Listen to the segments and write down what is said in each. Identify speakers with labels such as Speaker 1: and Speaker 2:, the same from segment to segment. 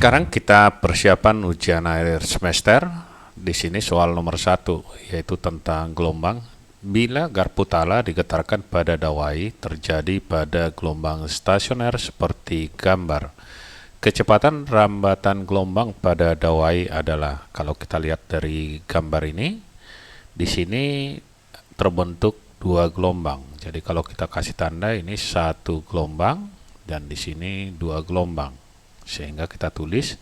Speaker 1: Sekarang kita persiapan ujian akhir semester. Di sini soal nomor 1, yaitu tentang gelombang. Bila garpu tala digetarkan pada dawai, terjadi pada gelombang stasioner seperti gambar. Kecepatan rambatan gelombang pada dawai adalah, kalau kita lihat dari gambar ini, di sini terbentuk dua gelombang. Jadi kalau kita kasih tanda ini satu gelombang dan di sini dua gelombang. Sehingga kita tulis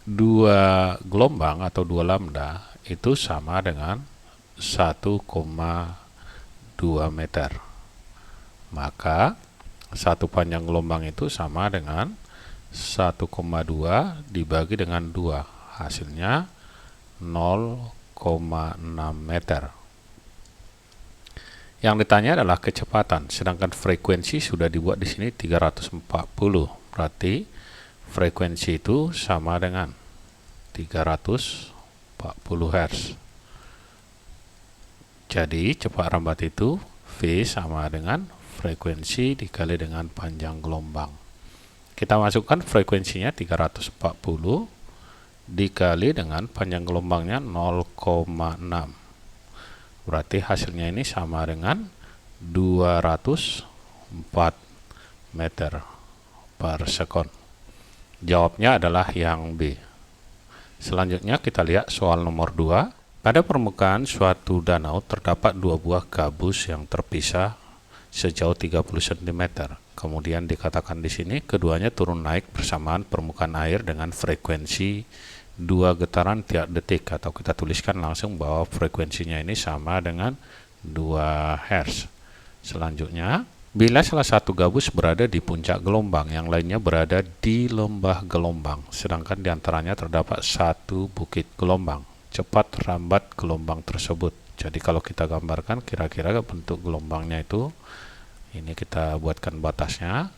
Speaker 1: dua gelombang atau dua lambda itu sama dengan 1,2 meter. Maka satu panjang gelombang itu sama dengan 1,2 dibagi dengan 2. Hasilnya 0,6 meter. Yang ditanya adalah kecepatan, sedangkan frekuensi sudah dibuat di sini 340. Berarti frekuensi itu sama dengan 340 Hz. Jadi cepat rambat itu V sama dengan frekuensi dikali dengan panjang gelombang. Kita masukkan frekuensinya 340 dikali dengan panjang gelombangnya 0,6. Berarti hasilnya ini sama dengan 204 meter per sekon. Jawabnya adalah yang B. Selanjutnya kita lihat soal nomor 2. Pada permukaan suatu danau terdapat dua buah gabus yang terpisah sejauh 30 cm. Kemudian dikatakan di sini keduanya turun naik bersamaan permukaan air dengan frekuensi 2 getaran tiap detik, atau kita tuliskan langsung bahwa frekuensinya ini sama dengan 2 Hz. Selanjutnya, bila salah satu gabus berada di puncak gelombang, yang lainnya berada di lembah gelombang, sedangkan diantaranya terdapat satu bukit gelombang. Cepat rambat gelombang tersebut. Jadi kalau kita gambarkan kira-kira bentuk gelombangnya itu, ini kita buatkan batasnya.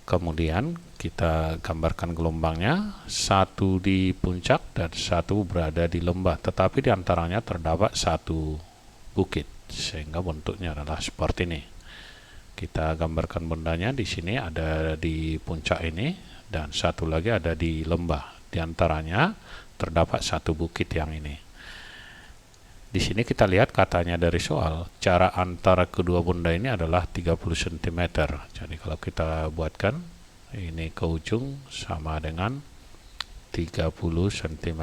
Speaker 1: Kemudian kita gambarkan gelombangnya, satu di puncak dan satu berada di lembah, tetapi diantaranya terdapat satu bukit, sehingga bentuknya adalah seperti ini. Kita gambarkan bendanya di sini ada di puncak ini dan satu lagi ada di lembah. Di antaranya terdapat satu bukit yang ini. Di sini kita lihat katanya dari soal, jarak antara kedua benda ini adalah 30 cm. Jadi kalau kita buatkan ini ke ujung sama dengan 30 cm.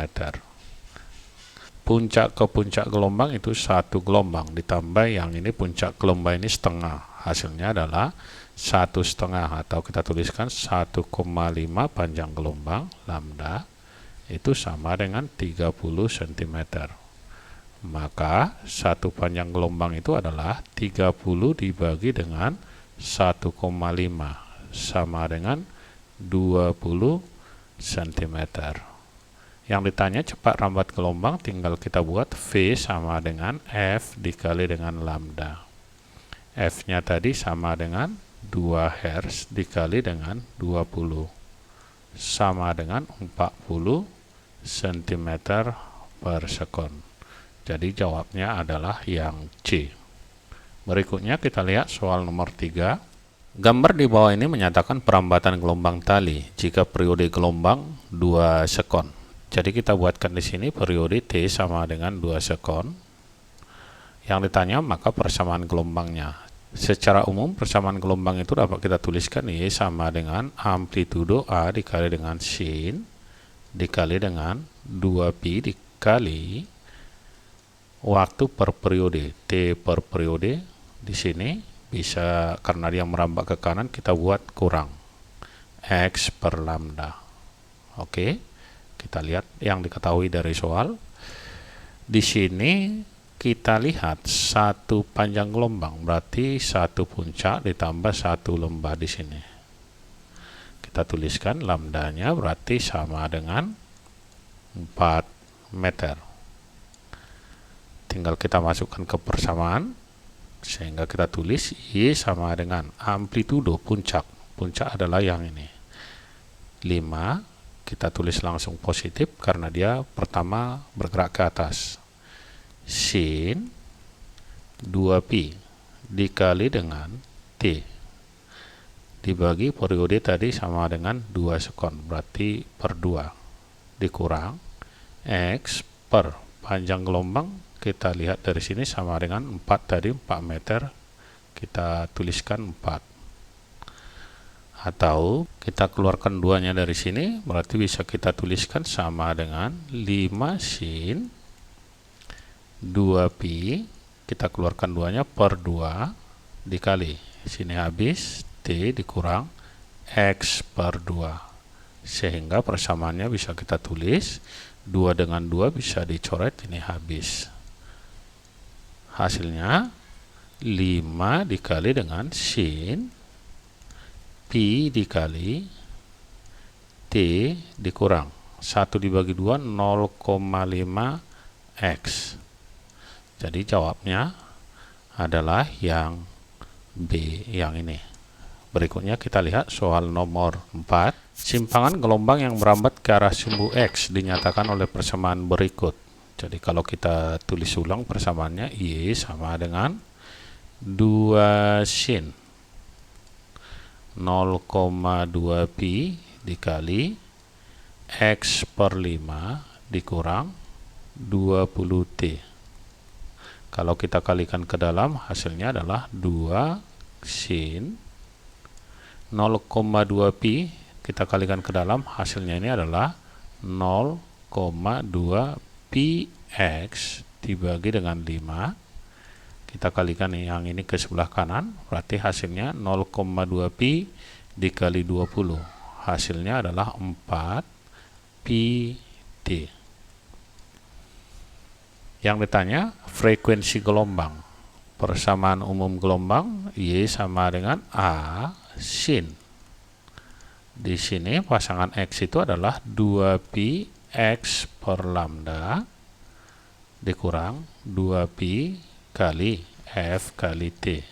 Speaker 1: Puncak ke puncak gelombang itu satu gelombang, ditambah yang ini puncak gelombang ini setengah. Hasilnya adalah 1,5, atau kita tuliskan 1,5 panjang gelombang lambda itu sama dengan 30 cm. Maka satu panjang gelombang itu adalah 30 dibagi dengan 1,5 sama dengan 20 cm. Yang ditanya cepat rambat gelombang, tinggal kita buat V sama dengan F dikali dengan lambda. F-nya tadi sama dengan 2 Hz dikali dengan 20 sama dengan 40 cm per sekon. Jadi jawabnya adalah yang C. Berikutnya kita lihat soal nomor 3. Gambar di bawah ini menyatakan perambatan gelombang tali jika periode gelombang 2 sekon. Jadi kita buatkan di sini periode T sama dengan 2 sekon. Yang ditanya maka persamaan gelombangnya. Secara umum persamaan gelombang itu dapat kita tuliskan Y sama dengan amplitudo A dikali dengan sin dikali dengan 2pi dikali waktu per periode, T per periode. Di sini bisa, karena dia merambat ke kanan, kita buat kurang X per lambda. Oke, kita lihat yang diketahui dari soal. Di sini kita lihat satu panjang gelombang, berarti satu puncak ditambah satu lembah di sini. Kita tuliskan lambdanya berarti sama dengan 4 meter. Tinggal kita masukkan ke persamaan, sehingga kita tulis Y sama dengan amplitudo puncak. Puncak adalah yang ini 5, kita tulis langsung positif karena dia pertama bergerak ke atas. Sin 2pi dikali dengan T. dibagi periode tadi sama dengan 2 sekon, berarti per 2 dikurang X per panjang gelombang, kita lihat dari sini sama dengan 4 tadi, 4 meter, kita tuliskan 4. Atau kita keluarkan 2-nya dari sini, berarti bisa kita tuliskan sama dengan 5 sin 2 pi, kita keluarkan 2-nya per 2 dikali, sini habis T dikurang X per 2. Sehingga persamaannya bisa kita tulis 2 dengan 2 bisa dicoret, ini habis. Hasilnya 5 dikali dengan sin pi dikali T dikurang 1 dibagi 2 0,5 X. Jadi jawabnya adalah yang B, yang ini. Berikutnya kita lihat soal nomor 4. Simpangan gelombang yang merambat ke arah sumbu X dinyatakan oleh persamaan berikut. Jadi kalau kita tulis ulang persamaannya, Y sama dengan 2 sin 0,2 pi dikali X per 5 dikurang 20 T. Kalau kita kalikan ke dalam, hasilnya adalah 2 sin 0,2 pi, kita kalikan ke dalam, hasilnya ini adalah 0,2 pi X dibagi dengan 5. Kita kalikan yang ini ke sebelah kanan, berarti hasilnya 0,2 pi dikali 20. Hasilnya adalah 4 pi T. Yang ditanya frekuensi gelombang. Persamaan umum gelombang Y sama dengan A sin. Di sini pasangan X itu adalah 2 pi X per lambda dikurang 2 pi kali F kali T.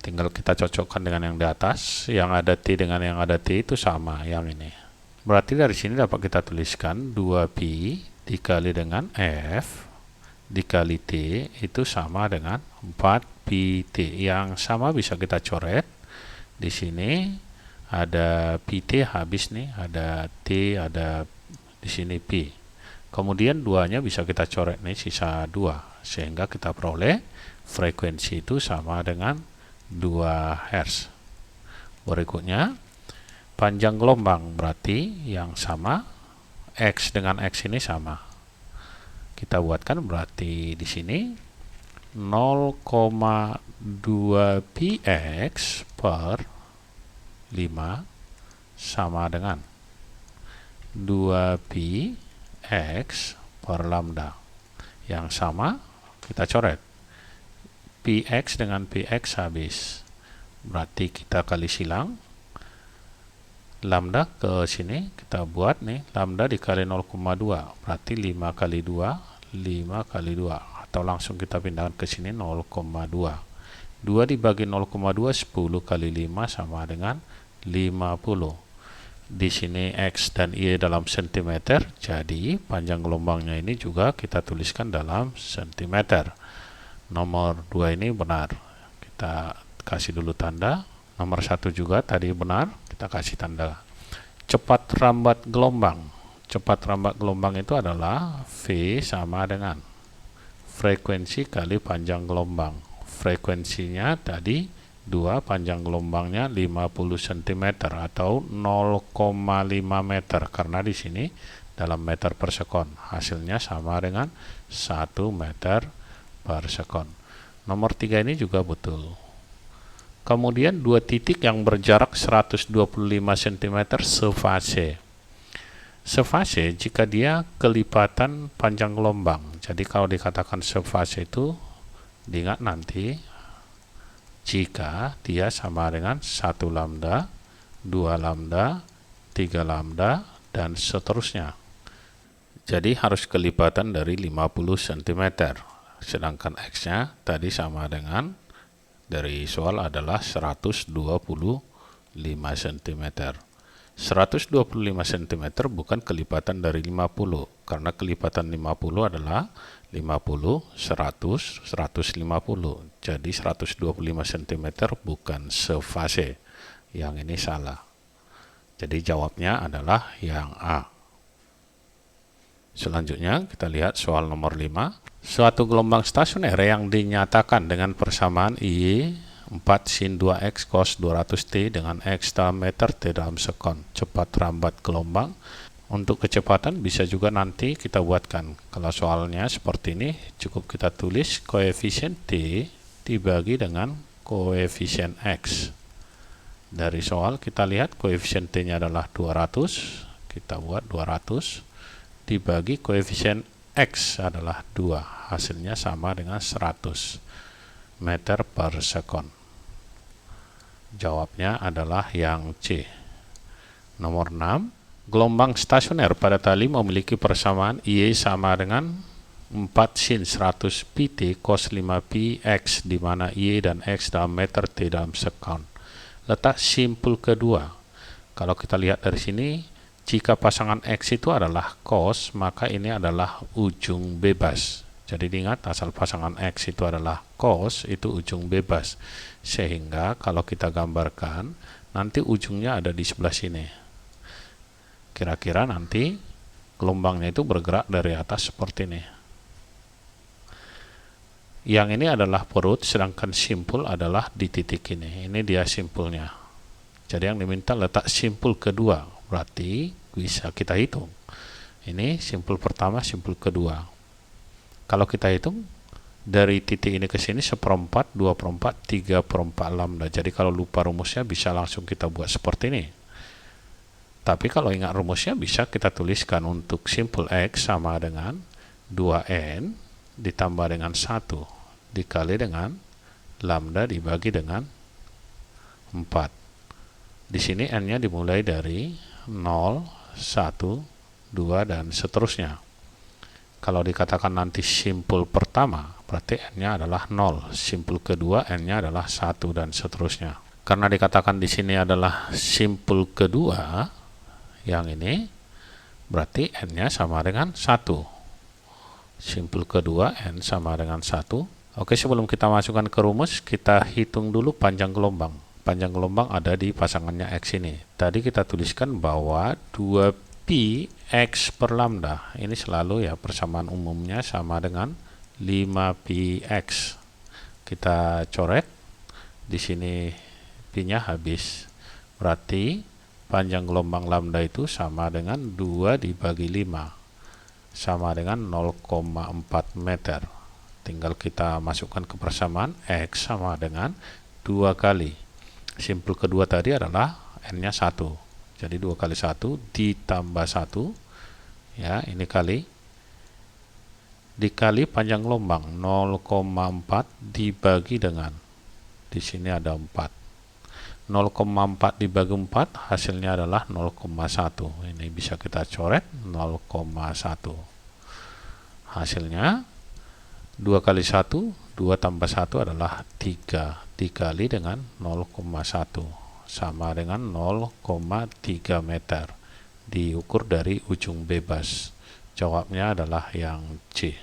Speaker 1: Tinggal kita cocokkan dengan yang di atas, yang ada T dengan yang ada T itu sama, yang ini. Berarti dari sini dapat kita tuliskan 2 pi dikali dengan F dikali T itu sama dengan 4 pi T. Yang sama bisa kita coret. Di sini ada pi T habis nih, ada T, ada di sini pi. Kemudian 2-nya bisa kita coret nih, sisa 2. Sehingga kita peroleh frekuensi itu sama dengan 2 Hz. Berikutnya panjang gelombang, berarti yang sama X dengan X ini sama. Kita buatkan, berarti di sini 0,2 px per 5 sama dengan 2 pi X per lambda. Yang sama kita coret, px dengan px habis, berarti kita kali silang lambda ke sini, kita buat nih lambda dikali 0,2, berarti 5 kali 2 5 kali 2, atau langsung kita pindahkan ke sini 0,2. 2 dibagi 0,2 10 kali 5 sama dengan 50. Di sini X dan Y dalam sentimeter, jadi panjang gelombangnya ini juga kita tuliskan dalam sentimeter. Nomor 2 ini benar, kita kasih dulu tanda. Nomor 1 juga tadi benar, kita kasih tanda. Cepat rambat gelombang. Cepat rambat gelombang itu adalah V sama dengan frekuensi kali panjang gelombang. Frekuensinya tadi 2, panjang gelombangnya 50 cm atau 0,5 meter, karena di sini dalam meter per sekon. Hasilnya sama dengan 1 meter per sekon. Nomor 3 ini juga betul. Kemudian 2 titik yang berjarak 125 cm sefase. Sefase jika dia kelipatan panjang gelombang. Jadi kalau dikatakan sefase itu, diingat nanti jika dia sama dengan 1 lambda, 2 lambda, 3 lambda, dan seterusnya. Jadi harus kelipatan dari 50 cm. Sedangkan X-nya tadi sama dengan, dari soal adalah 125 cm. 125 cm bukan kelipatan dari 50, karena kelipatan 50 adalah 50, 100, 150. Jadi 125 cm bukan sefase. Yang ini salah. Jadi jawabnya adalah yang A. Selanjutnya kita lihat soal nomor 5. Suatu gelombang stasioner yang dinyatakan dengan persamaan I 4 sin 2x cos 200t dengan x dalam meter t dalam sekon. Cepat rambat gelombang. Untuk kecepatan bisa juga nanti kita buatkan. Kalau soalnya seperti ini, cukup kita tulis koefisien t dibagi dengan koefisien x. Dari soal kita lihat koefisien t-nya adalah 200. Kita buat 200 dibagi koefisien x adalah 2. Hasilnya sama dengan 100 meter per sekon. Jawabnya adalah yang C. Nomor 6. Gelombang stasioner pada tali memiliki persamaan I sama dengan 4 sin 100 pt cos 5 pi x, di mana I dan x dalam meter t dalam sekon. Letak simpul kedua. Kalau kita lihat dari sini, jika pasangan x itu adalah cos, maka ini adalah ujung bebas. Jadi diingat, asal pasangan x itu adalah cos, itu ujung bebas. Sehingga kalau kita gambarkan, nanti ujungnya ada di sebelah sini. Kira-kira nanti gelombangnya itu bergerak dari atas seperti ini. Yang ini adalah perut, sedangkan simpul adalah di titik ini. Ini dia simpulnya. Jadi yang diminta letak simpul kedua. Berarti bisa kita hitung. Ini simpul pertama, simpul kedua. Kalau kita hitung dari titik ini ke sini 1/4, 2/4, 3/4 lambda. Jadi kalau lupa rumusnya bisa langsung kita buat seperti ini. Tapi kalau ingat rumusnya bisa kita tuliskan untuk simpul x sama dengan 2n ditambah dengan 1 dikali dengan lambda dibagi dengan 4. Di sini n-nya dimulai dari 0, 1, 2, dan seterusnya. Kalau dikatakan nanti simpul pertama, berarti n-nya adalah 0. Simpul kedua, n-nya adalah 1, dan seterusnya. Karena dikatakan di sini adalah simpul kedua, yang ini, berarti n-nya sama dengan 1. Simpul kedua, n sama dengan 1. Oke, sebelum kita masukkan ke rumus, kita hitung dulu panjang gelombang. Panjang gelombang ada di pasangannya x ini. Tadi kita tuliskan bahwa 2pi x per lambda. Ini selalu ya persamaan umumnya sama dengan 5pi x. Kita coret. Di sini pi-nya habis. Berarti panjang gelombang lambda itu sama dengan 2 dibagi 5. Sama dengan 0,4 meter. Tinggal kita masukkan ke persamaan x sama dengan 2 kali. Simpul kedua tadi adalah n-nya 1. Jadi 2 kali 1 ditambah 1. Ya, ini kali. Dikali panjang gelombang 0,4 dibagi dengan. Di sini ada 4. 0,4 dibagi 4 hasilnya adalah 0,1. Ini bisa kita coret 0,1. Hasilnya 2 kali 1, 2 tambah 1 adalah 3 dikali dengan 0,1 sama dengan 0,3 meter. Diukur dari ujung bebas. Jawabnya adalah yang C.